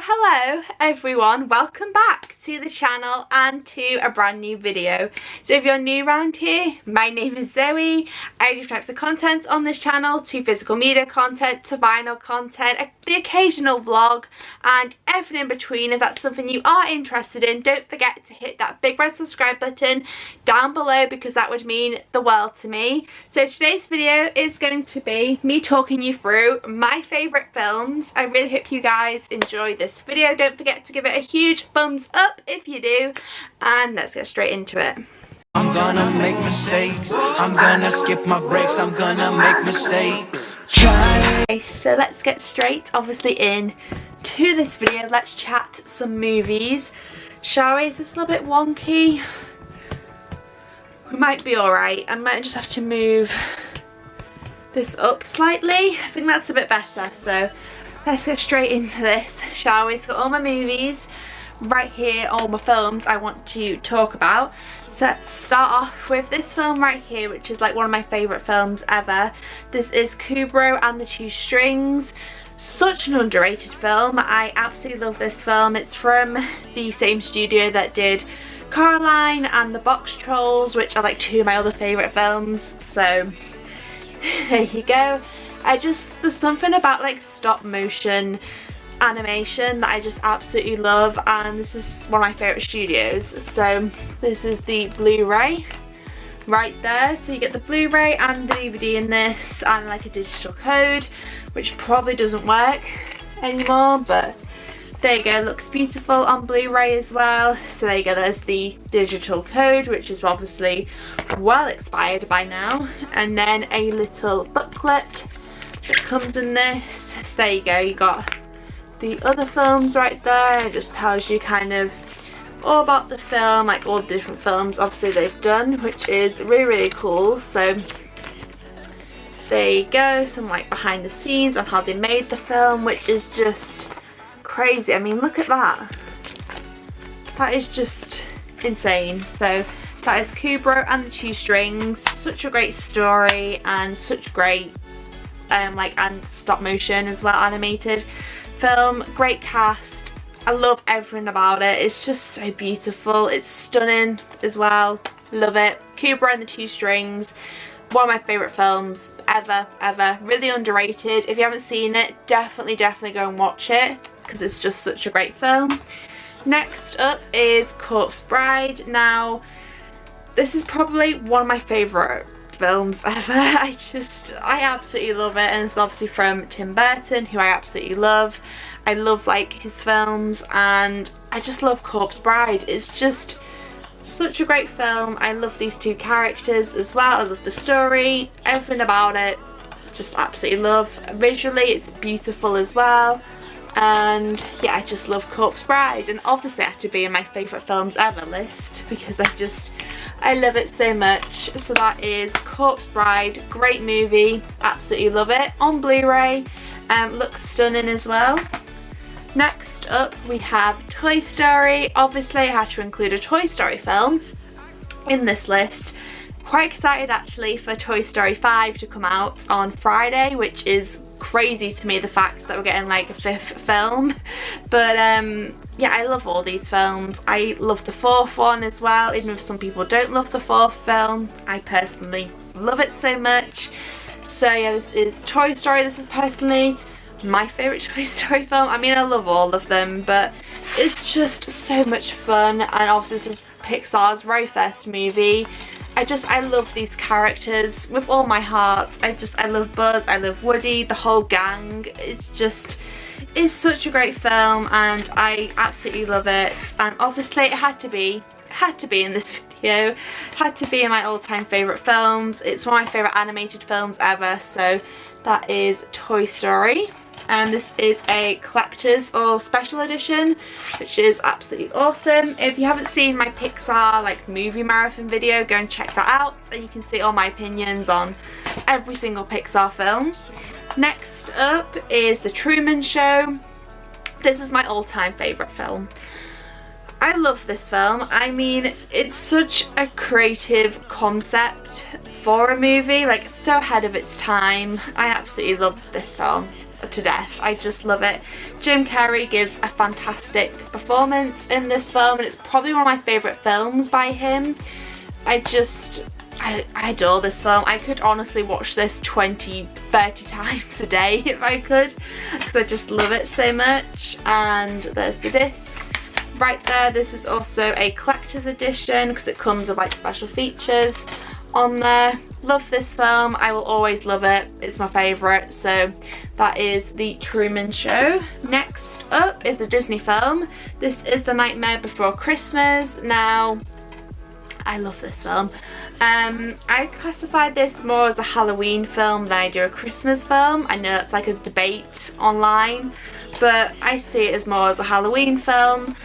hello everyone, welcome back to the channel and to a brand new video. So if you're new around here, my name is Zoe. I do types of content on this channel, to physical media content, to vinyl content, the occasional vlog and everything in between. If that's something you are interested in, don't forget to hit that big red subscribe button down below because that would mean the world to me. So today's video is going to be me talking you through my favourite films. I really hope you guys enjoy this video. Don't forget to give it a huge thumbs up if you do, and let's get straight into it. I'm gonna make mistakes, I'm gonna skip my breaks, I'm gonna make mistakes. Okay, so let's get straight obviously in to this video. Let's chat some movies, shall we? Is this a little bit wonky? We might be alright. I might just have to move this up slightly. I think that's a bit better, so let's get straight into this, shall we? It's got all my movies right here, all my films I want to talk about. So let's start off with this film right here, which is like one of my favourite films ever. This is Kubo and the Two Strings. Such an underrated film. I absolutely love this film. It's from the same studio that did Coraline and the Box Trolls, which are like two of my other favourite films. So there you go. There's something about like stop motion animation that I just absolutely love, and this is one of my favourite studios. So this is the Blu-ray right there, so you get the Blu-ray and the DVD in this, and like a digital code, which probably doesn't work anymore, but there you go. It looks beautiful on Blu-ray as well. So there you go, there's the digital code, which is obviously well expired by now, and then a little booklet that comes in this. So there you go, you got the other films right there. It just tells you kind of all about the film, like all the different films obviously they've done, which is really cool. So there you go, some like behind the scenes on how they made the film, which is just crazy. I mean, look at that. That is just insane. So that is Kubo and the Two Strings. Such a great story and such great and stop motion as well, animated film. Great cast. I love everything about it. It's just so beautiful. It's stunning as well. Love it. Kubo and the Two Strings, one of my favourite films ever. Really underrated. If you haven't seen it, definitely go and watch it because it's just such a great film. Next up is Corpse Bride. Now this is probably one of my favourite films ever. I absolutely love it, and it's obviously from Tim Burton, who I absolutely love. I love like his films, and I just love Corpse Bride. It's just such a great film. I love these two characters as well. I love the story, everything about it. Just absolutely love. Visually it's beautiful as well, and yeah, I just love Corpse Bride, and obviously it had to be in my favourite films ever list because I love it so much. So that is Corpse Bride. Great movie, absolutely love it. On Blu-ray, looks stunning as well. Next up we have Toy Story. Obviously I had to include a Toy Story film in this list. Quite excited actually for Toy Story 5 to come out on Friday, which is crazy to me, the fact that we're getting like a fifth film. But yeah, I love all these films. I love the fourth one as well, even if some people don't love the fourth film. I personally love it so much. So yeah, this is Toy Story. This is personally my favourite Toy Story film. I mean, I love all of them, but it's just so much fun, and obviously this was Pixar's very first movie. I love these characters with all my heart. I love Buzz, I love Woody, the whole gang. It's such a great film, and I absolutely love it. And obviously it had to be in this video, had to be in my all-time favourite films. It's one of my favourite animated films ever, so that is Toy Story. And this is a collector's or special edition, which is absolutely awesome. If you haven't seen my Pixar like movie marathon video, go and check that out, and you can see all my opinions on every single Pixar film. Next up is The Truman Show. This is my all-time favourite film. I love this film. I mean, it's such a creative concept for a movie, like so ahead of its time. I absolutely love this film. to death. I just love it. Jim Carrey gives a fantastic performance in this film, and it's probably one of my favourite films by him. I adore this film. I could honestly watch this 20, 30 times a day if I could, because I just love it so much. And there's the disc right there. This is also a collector's edition because it comes with like special features on there. Love this film. I will always love it. It's my favourite. So that is The Truman Show. Next up is a Disney film. This is The Nightmare Before Christmas. Now, I love this film. I classify this more as a Halloween film than I do a Christmas film. I know that's like a debate online, but I see it as more as a Halloween film.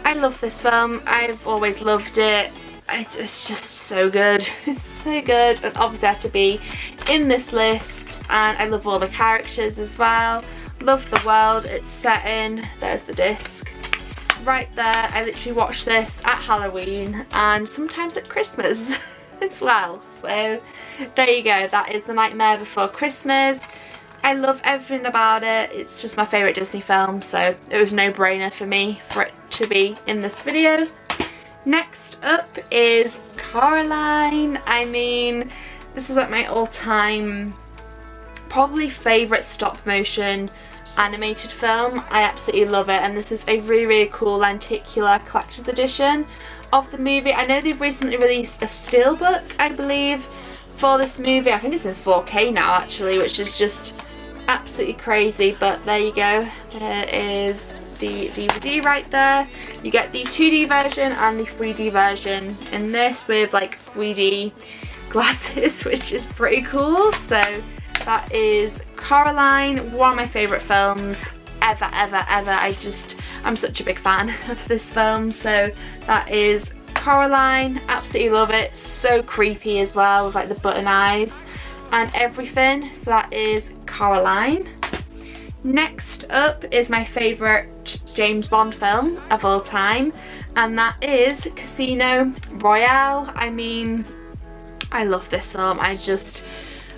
I love this film. I've always loved it. It's just so good. It's so good, and obviously I had to be in this list, and I love all the characters as well. Love the world it's set in. There's the disc right there. I literally watch this at Halloween and sometimes at Christmas as well. So there you go, that is The Nightmare Before Christmas. I love everything about it. It's just my favourite Disney film, so it was a no-brainer for me for it to be in this video. Next up is Coraline. I mean, this is like my all-time probably favourite stop motion animated film. I absolutely love it, and this is a really cool lenticular collector's edition of the movie. I know they've recently released a steelbook, I believe, for this movie. I think it's in 4K now actually, which is just absolutely crazy, but there you go. There is the DVD right there. You get the 2D version and the 3D version in this with like 3D glasses, which is pretty cool. So that is Coraline, one of my favourite films ever. I'm such a big fan of this film. So that is Coraline. Absolutely love it. So creepy as well, with like the button eyes and everything. So that is Coraline. Next up is my favourite James Bond film of all time, and that is Casino Royale. I mean, I love this film. I just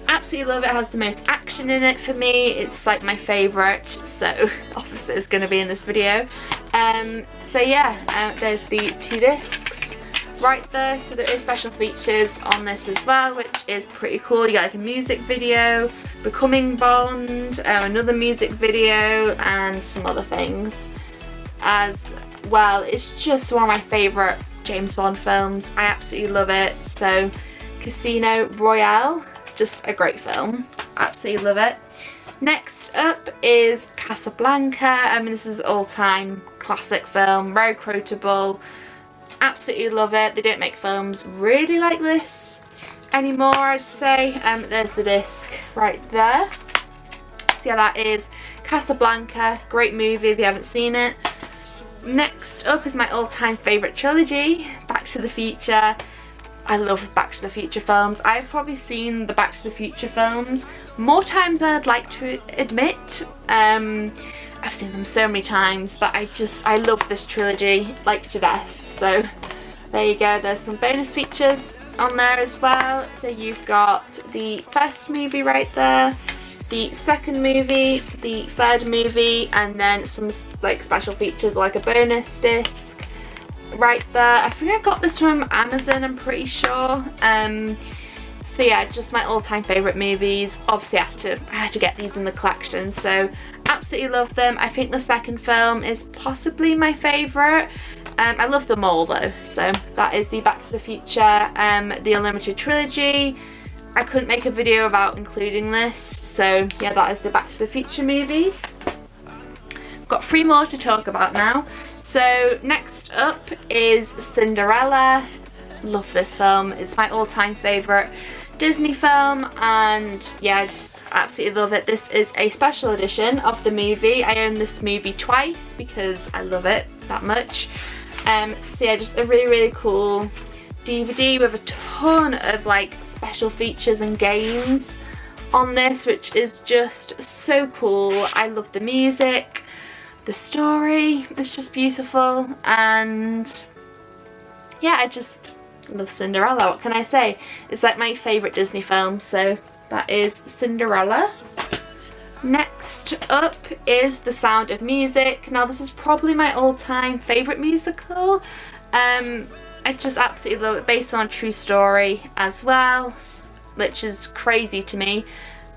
absolutely love it. It has the most action in it for me. It's like my favourite, so obviously it's going to be in this video. So yeah, there's the 2 discs right there. So there is special features on this as well, which is pretty cool. You got like a music video, Becoming Bond, another music video, and some other things as well. It's just one of my favourite James Bond films. I absolutely love it. So Casino Royale, just a great film. Absolutely love it. Next up is Casablanca. I mean, this is an all-time classic film, very quotable. Absolutely love it. They don't make films really like this anymore, I'd say. There's the disc right there. So yeah, that is Casablanca. Great movie if you haven't seen it. Next up is my all-time favourite trilogy, Back to the Future. I love Back to the Future films. I've probably seen the Back to the Future films more times than I'd like to admit. I've seen them so many times, but I love this trilogy like to death. So there you go, there's some bonus features on there as well. So you've got the first movie right there, the second movie, the third movie, and then some like special features like a bonus disc right there. I think I got this from Amazon, I'm pretty sure. So yeah, just my all-time favourite movies. Obviously I had to get these in the collection, so absolutely love them. I think the second film is possibly my favourite. I love them all though. So that is the Back to the Future, the Unlimited trilogy. I couldn't make a video without including this. So yeah, that is the Back to the Future movies. I've got 3 more to talk about now. So next up is Cinderella. Love this film. It's my all-time favourite Disney film, and yeah, I just absolutely love it. This is a special edition of the movie. I own this movie twice because I love it that much. So yeah, just a really cool DVD with a ton of like special features and games on this, which is just so cool. I love the music, the story is just beautiful, and yeah, I just love Cinderella. What can I say? It's like my favourite Disney film, so that is Cinderella. Next up is The Sound of Music. Now this is probably my all-time favourite musical. I just absolutely love it, based on a true story as well, which is crazy to me.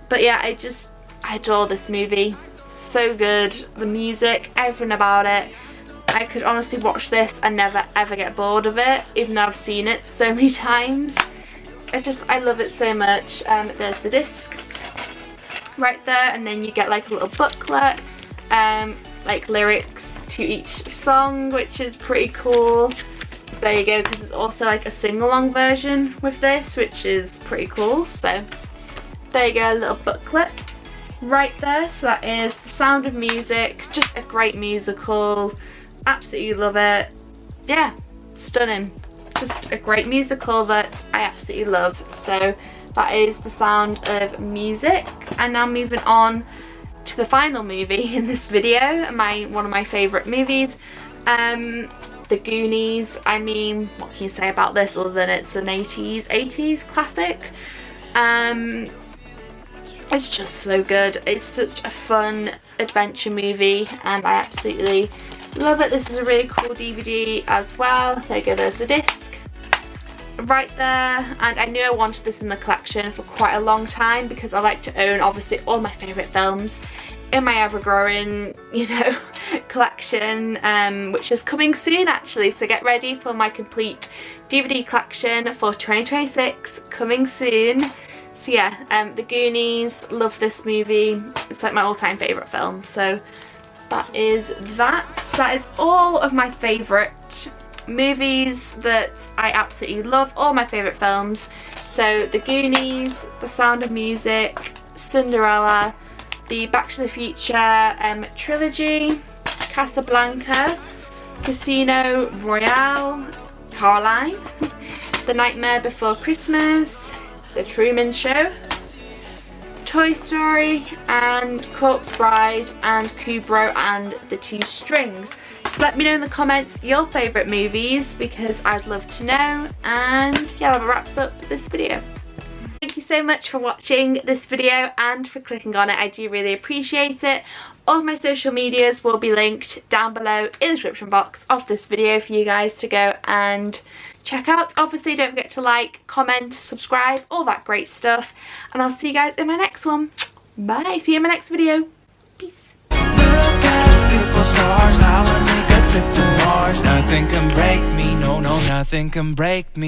But yeah, I adore this movie. So good. The music, everything about it. I could honestly watch this and never ever get bored of it, even though I've seen it so many times. I love it so much. There's the disc right there, and then you get like a little booklet, like lyrics to each song, which is pretty cool. So there you go, because there's also like a sing-along version with this, which is pretty cool. So there you go, a little booklet right there. So that is The Sound of Music. Just a great musical. Absolutely love it. Yeah, stunning. Just a great musical that I absolutely love. So that is The Sound of Music. And now moving on to the final movie in this video, one of my favourite movies, The Goonies. I mean, what can you say about this other than it's an 80s classic? It's just so good. It's such a fun adventure movie and I absolutely love it. This is a really cool DVD as well. There you go, there's the disc right there, and I knew I wanted this in the collection for quite a long time because I like to own obviously all my favourite films in my ever-growing, you know, collection, which is coming soon actually, so get ready for my complete DVD collection for 2026, coming soon. So yeah, The Goonies, love this movie. It's like my all-time favourite film. So that is that. So that is all of my favourite movies that I absolutely love, all my favourite films. So The Goonies, The Sound of Music, Cinderella, the Back to the Future trilogy, Casablanca, Casino Royale, Coraline, The Nightmare Before Christmas, The Truman Show, Toy Story, and Corpse Bride, and Kubo and the Two Strings. So let me know in the comments your favourite movies because I'd love to know. And yeah, that wraps up this video. Thank you so much for watching this video and for clicking on it. I do really appreciate it. All of my social medias will be linked down below in the description box of this video for you guys to go and check out. Obviously don't forget to like, comment, subscribe, all that great stuff, and I'll see you guys in my next one. Bye, see you in my next video. Peace. Stars, I wanna take a trip to Mars. Nothing can break me, no, no, nothing can break me.